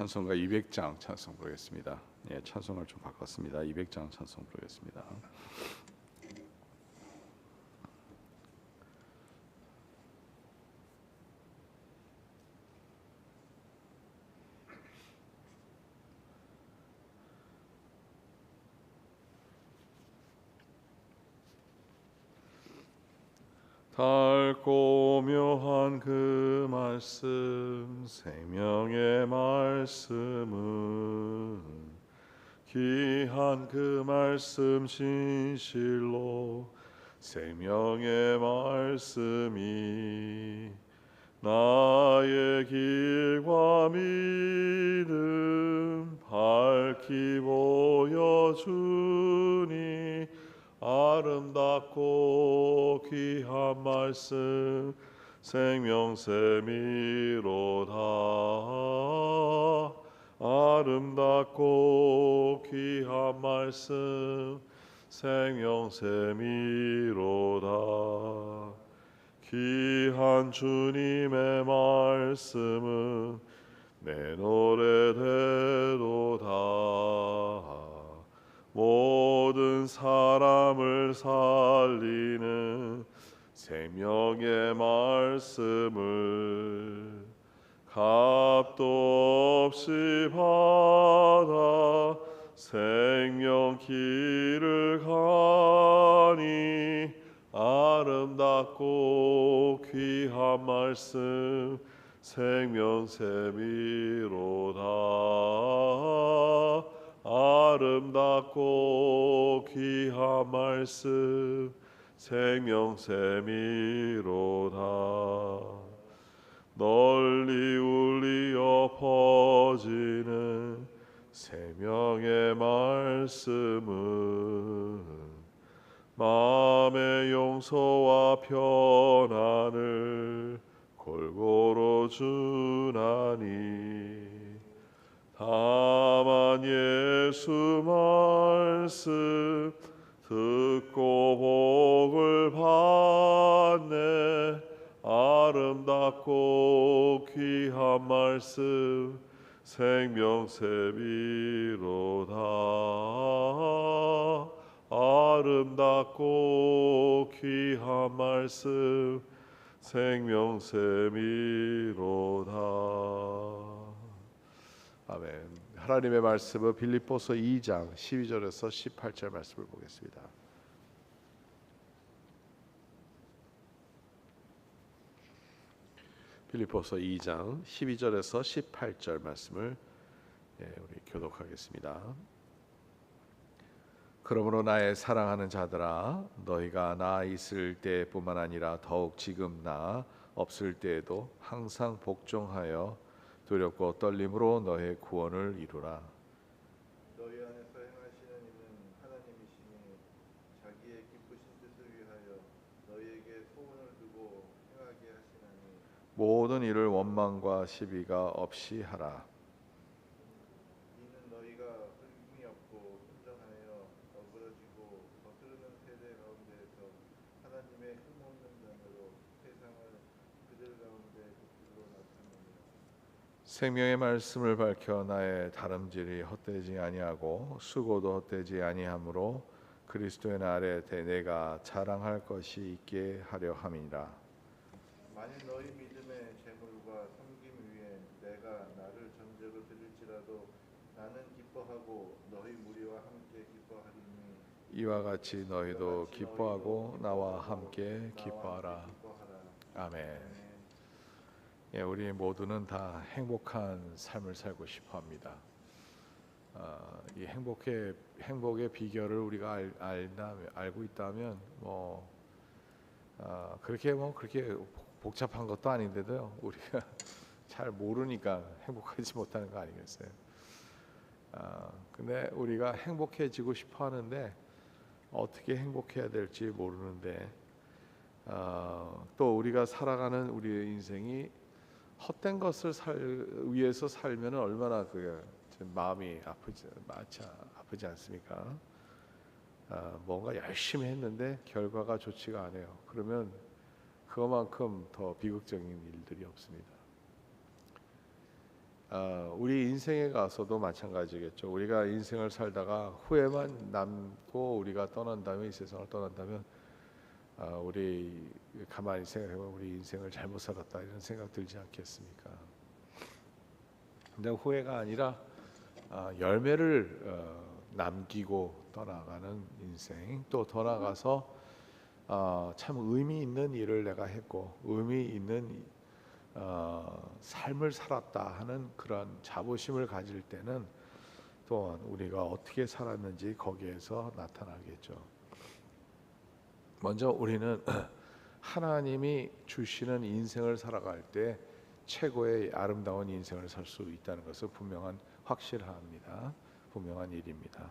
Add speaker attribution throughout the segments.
Speaker 1: 찬송가 200장 찬송 부르겠습니다. 예, 찬송을 좀 바꿨습니다. 200장 찬송 부르겠습니다. 달고 묘한 그 말씀, 생명의 말씀은 귀한 그 말씀 진실로 생명의 말씀이 나의 길과 믿음 밝히 보여주니 아름답고 귀한 말씀 생명샘이로다. 아름답고 귀한 말씀 생명샘이로다. 귀한 주님의 말씀은 내 노래대로다. 모든 사람을 살리는 생명의 말씀을 값도 없이 받아 생명 길을 가니 아름답고 귀한 말씀 생명샘이로다. 아름답고 귀한 말씀 생명샘이로다. 널리 울리어 퍼지는 생명의 말씀은 마음의 용서와 편안을 골고루 주나니 다만 예수 말씀 듣고 복을 받네. 아름답고 귀한 말씀 생명샘이로다. 아름답고 귀한 말씀 생명샘이로다. 아멘. 하나님의 말씀은 빌립보서 2장 12절에서 18절 말씀을 보겠습니다. 빌립보서 2장 12절에서 18절 말씀을 우리 교독하겠습니다. 그러므로 나의 사랑하는 자들아, 너희가 나 있을 때뿐만 아니라 더욱 지금 나 없을 때에도 항상 복종하여 두렵고 떨림으로 너의 구원을 이루라.
Speaker 2: 너희 안에서 행하시는 이는 하나님이시니 자기의 기쁘신 뜻을 위하여 너희에게 소원을 두고 행하게 하시나니
Speaker 1: 모든 일을 원망과 시비가 없이 하라.
Speaker 2: 이는 너희가 흠이 없고 순전하여 어그러지고 거스르는 세대 가운데에서 하나님의 흠없는 자녀로 세상을 그들 가운데 빛으로 나타내느라.
Speaker 1: 생명의 말씀을 밝혀 나의 다름질이 헛되지 아니하고 수고도 헛되지 아니하므로 그리스도의 날에 내가 자랑할 것이 있게 하려 함이라.
Speaker 2: 만일 너희 믿음의 재물과 섬김 위에 내가 나를 전제로 드릴지라도 나는 기뻐하고 너희 무리와 함께 기뻐하리니
Speaker 1: 이와 같이 너희도 기뻐하고 나와 함께 기뻐하라. 아멘. 예, 우리 모두는 다 행복한 삶을 살고 싶어합니다. 이 행복의 비결을 우리가 알고 있다면 그렇게 복잡한 것도 아닌데도요, 우리가 잘 모르니까 행복하지 못하는 거 아니겠어요? 근데 우리가 행복해지고 싶어 하는데 어떻게 행복해야 될지 모르는데 또 우리가 살아가는 우리의 인생이 헛된 것을 위해서 살면 얼마나 마음이 아프지 않습니까? 뭔가 열심히 했는데 결과가 좋지가 않아요. 그러면 그만큼 더 비극적인 일들이 없습니다. 우리 인생에 가서도 마찬가지겠죠. 우리가 인생을 살다가 후회만 남고 우리가 떠난다면, 이 세상을 떠난다면, 우리 가만히 생각해보면 우리 인생을 잘못 살았다 이런 생각 들지 않겠습니까? 근데 후회가 아니라 열매를 남기고 떠나가는 인생, 또 더 나아가서 참 의미 있는 일을 내가 했고 의미 있는 삶을 살았다 하는 그런 자부심을 가질 때는 또한 우리가 어떻게 살았는지 거기에서 나타나겠죠. 먼저 우리는 하나님이 주시는 인생을 살아갈 때 최고의 아름다운 인생을 살 수 있다는 것은 확실합니다. 분명한 일입니다.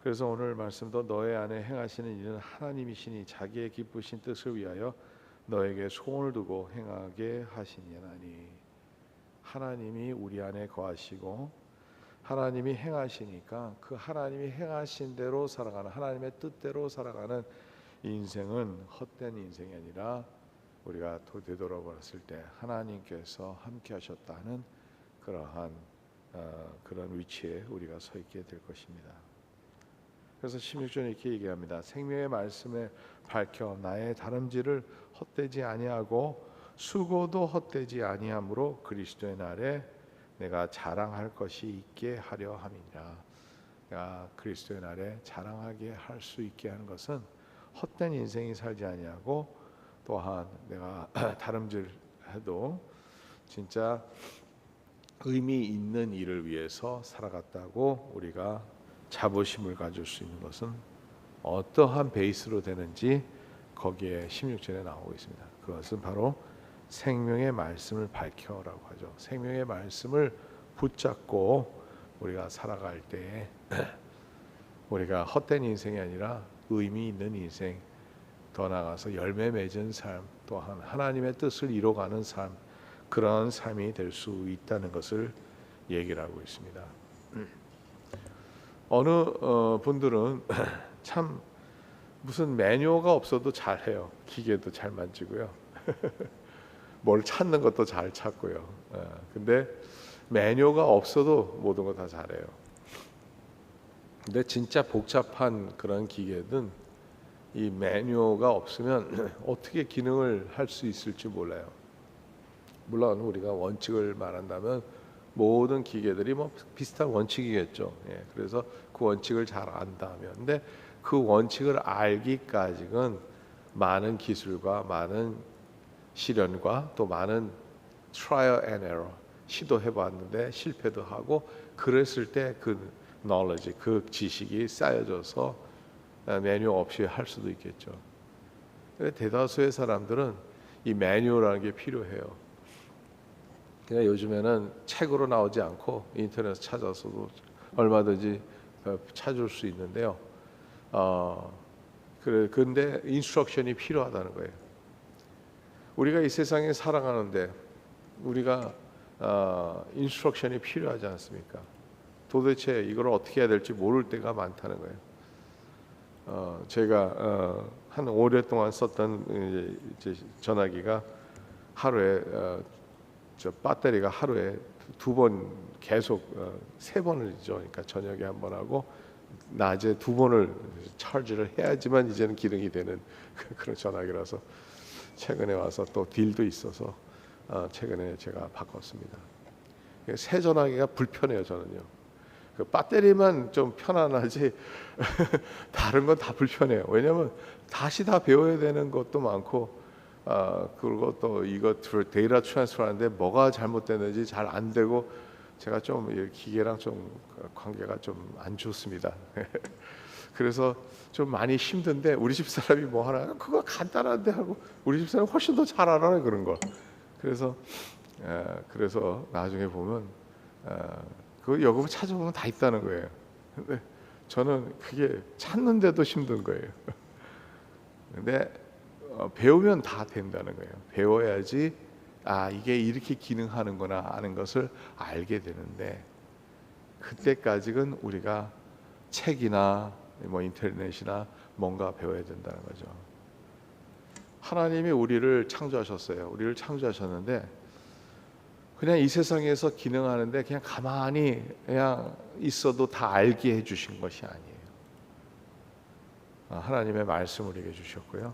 Speaker 1: 그래서 오늘 말씀도 너의 안에 행하시는 일은 하나님이시니 자기의 기쁘신 뜻을 위하여 너에게 소원을 두고 행하게 하시니라니. 하나님이 우리 안에 거하시고 하나님이 행하시니까 그 하나님이 행하신 대로 살아가는, 하나님의 뜻대로 살아가는 인생은 헛된 인생이 아니라 우리가 되돌아봤을 때 하나님께서 함께 하셨다는 그러한 그런 위치에 우리가 서 있게 될 것입니다. 그래서 16절에 이렇게 얘기합니다. 생명의 말씀에 밝혀 나의 다름질을 헛되지 아니하고 수고도 헛되지 아니함으로 그리스도의 날에 내가 자랑할 것이 있게 하려 함이니라. 내가 그리스도의 날에 자랑하게 할 수 있게 하는 것은 헛된 인생이 살지 아니하고 또한 내가 다름질해도 진짜 의미 있는 일을 위해서 살아갔다고 우리가 자부심을 가질 수 있는 것은 어떠한 베이스로 되는지 거기에 16절에 나오고 있습니다. 그것은 바로 생명의 말씀을 밝혀라고 하죠. 생명의 말씀을 붙잡고 우리가 살아갈 때 우리가 헛된 인생이 아니라 의미 있는 인생, 더 나아가서 열매 맺은 삶, 또한 하나님의 뜻을 이뤄가는 삶, 그런 삶이 될 수 있다는 것을 얘기를 하고 있습니다. 어느 분들은 참 무슨 매뉴얼가 없어도 잘해요. 기계도 잘 만지고요. 뭘 찾는 것도 잘 찾고요. 근데 매뉴얼가 없어도 모든 거 다 잘해요. 근데 진짜 복잡한 그런 기계는 이 매뉴얼가 없으면 어떻게 기능을 할 수 있을지 몰라요. 물론 우리가 원칙을 말한다면 모든 기계들이 뭐 비슷한 원칙이겠죠. 그래서 그 원칙을 잘 안다면, 근데 그 원칙을 알기까지는 많은 기술과 많은 시련과 또 많은 trial and error, 시도해봤는데 실패도 하고 그랬을 때 그 knowledge, 그 지식이 쌓여져서 매뉴얼 없이 할 수도 있겠죠. 근데 대다수의 사람들은 이 매뉴얼이라는 게 필요해요. 그냥 요즘에는 책으로 나오지 않고 인터넷에서 찾아서도 얼마든지 찾을 수 있는데요. 그런데 인스트럭션이 필요하다는 거예요. 우리가 이 세상에 살아가는데 우리가 인스트럭션이 필요하지 않습니까? 도대체 이걸 어떻게 해야 될지 모를 때가 많다는 거예요. 제가 한 오랫동안 썼던 이제 전화기가 하루에 배터리가 하루에 2번 계속 3번을죠. 그러니까 저녁에 1번 하고 낮에 2번을 차지를 해야지만 이제는 기능이 되는 그런 전화기라서 최근에 와서 또 딜도 있어서 최근에 제가 바꿨습니다. 새 전화기가 불편해요. 저는요. 그 배터리만 좀 편안하지 다른 건 다 불편해요. 왜냐하면 다시 다 배워야 되는 것도 많고 그리고 또 이거 데이터 트랜스퍼하는데 뭐가 잘못됐는지 잘 안 되고 제가 좀 기계랑 좀 관계가 좀 안 좋습니다. 그래서 좀 많이 힘든데 우리 집 사람이 뭐 하나 그거 간단한데 하고 우리 집 사람이 훨씬 더 잘 알아요 그런 거. 그래서 나중에 보면 그 여기 찾아보면 다 있다는 거예요. 근데 저는 그게 찾는데도 힘든 거예요. 근데 배우면 다 된다는 거예요. 배워야지 이게 이렇게 기능하는구나 하는 것을 알게 되는데 그때까지는 우리가 책이나 뭐 인터넷이나 뭔가 배워야 된다는 거죠. 하나님이 우리를 창조하셨어요. 우리를 창조하셨는데 그냥 이 세상에서 기능하는데 그냥 가만히 그냥 있어도 다 알게 해주신 것이 아니에요. 하나님의 말씀을 우리에게 주셨고요.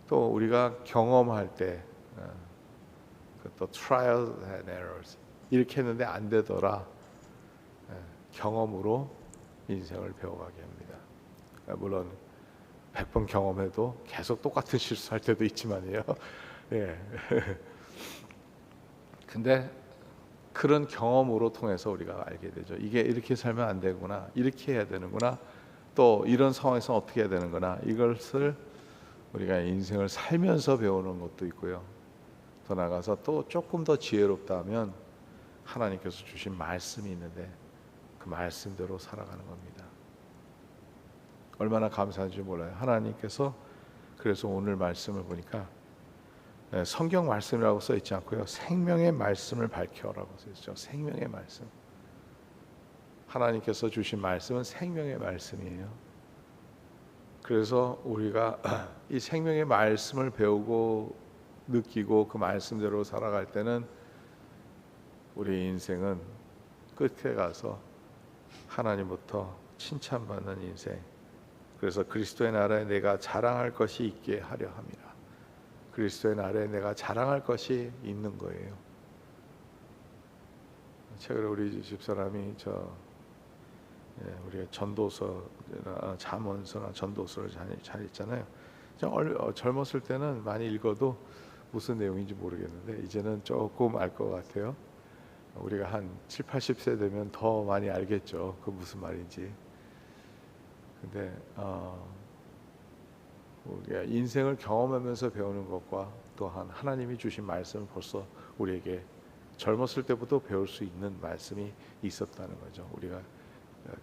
Speaker 1: 또 우리가 경험할 때 또 trial and errors 이렇게 했는데 안 되더라. 경험으로 인생을 배워가게 합니다. 물론 100번 경험해도 계속 똑같은 실수할 때도 있지만요. 예. 근데 그런 경험으로 통해서 우리가 알게 되죠. 이게 이렇게 살면 안 되구나, 이렇게 해야 되는구나, 또 이런 상황에서 어떻게 해야 되는구나, 이것을 우리가 인생을 살면서 배우는 것도 있고요. 더 나아가서 또 조금 더 지혜롭다면 하나님께서 주신 말씀이 있는데 그 말씀대로 살아가는 겁니다. 얼마나 감사한지 몰라요. 하나님께서 그래서 오늘 말씀을 보니까 성경 말씀이라고 써 있지 않고요, 생명의 말씀을 밝혀라고 써 있죠. 생명의 말씀. 하나님께서 주신 말씀은 생명의 말씀이에요. 그래서 우리가 이 생명의 말씀을 배우고 느끼고 그 말씀대로 살아갈 때는 우리 인생은 끝에 가서 하나님부터 칭찬받는 인생, 그래서 그리스도의 나라에 내가 자랑할 것이 있게 하려 함이라. 그리스도의 나라에 내가 자랑할 것이 있는 거예요. 최근에 우리 집사람이 우리가 전도서나 잠언서나 전도서를 잘 읽잖아요. 젊었을 때는 많이 읽어도 무슨 내용인지 모르겠는데 이제는 조금 알 것 같아요. 우리가 한 7, 80세 되면 더 많이 알겠죠. 그 무슨 말인지. 근데 우리가 인생을 경험하면서 배우는 것과 또한 하나님이 주신 말씀을 벌써 우리에게 젊었을 때부터 배울 수 있는 말씀이 있었다는 거죠. 우리가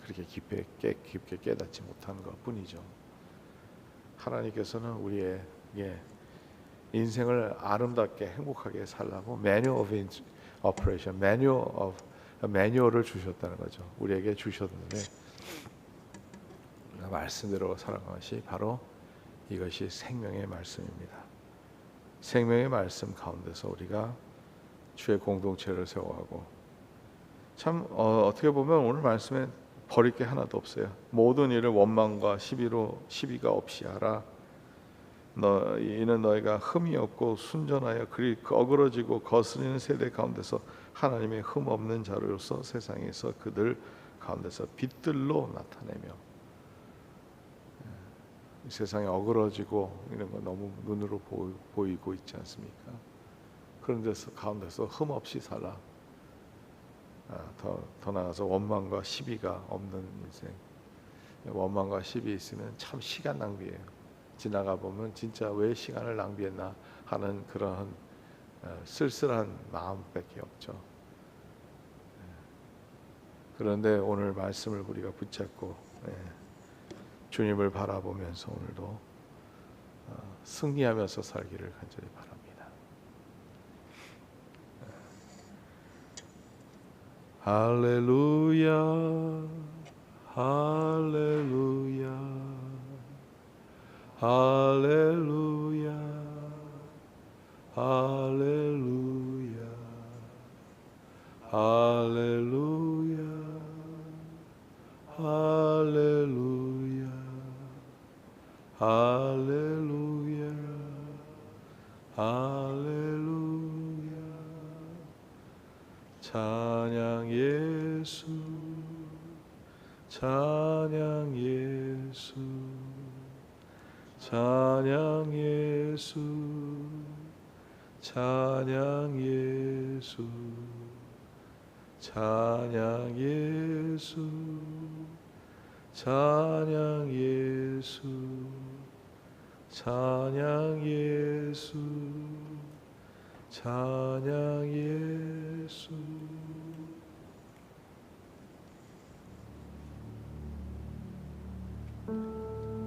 Speaker 1: 그렇게 깊게 깨닫지 못한 것뿐이죠. 하나님께서는 우리에게 인생을 아름답게 행복하게 살라고 Manual of Operation, 매뉴얼을 주셨다는 거죠. 우리에게 주셨는데 말씀대로 살아가는 것이 바로 이것이 생명의 말씀입니다. 생명의 말씀 가운데서 우리가 주의 공동체를 세워가고, 참 어떻게 보면 오늘 말씀에 버릴 게 하나도 없어요. 모든 일을 원망과 시비가 없이 하라. 이는 너희가 흠이 없고 순전하여 어그러지고 거스리는 세대 가운데서 하나님의 흠 없는 자로서 세상에서 그들 가운데서 빛들로 나타내며. 이 세상에 어그러지고 이런 거 너무 눈으로 보이고 있지 않습니까? 그런 데서 가운데서 흠 없이 살아. 더 나아가서 원망과 시비가 없는 인생. 원망과 시비 있으면 참 시간 낭비예요. 지나가 보면 진짜 왜 시간을 낭비했나 하는 그런 쓸쓸한 마음밖에 없죠. 그런데 오늘 말씀을 우리가 붙잡고 주님을 바라보면서 오늘도 승리하면서 살기를 간절히 바랍니다. 할렐루야, 할렐루야, 할렐루야, 할렐루야, 할렐루야, 할렐루야, 할렐루야, 할렐루야. 찬양 예수, 찬양 예수, 찬양 예수, 찬양 예수, 찬양 예수, 찬양 예수, 찬양 예수, 찬양 예수.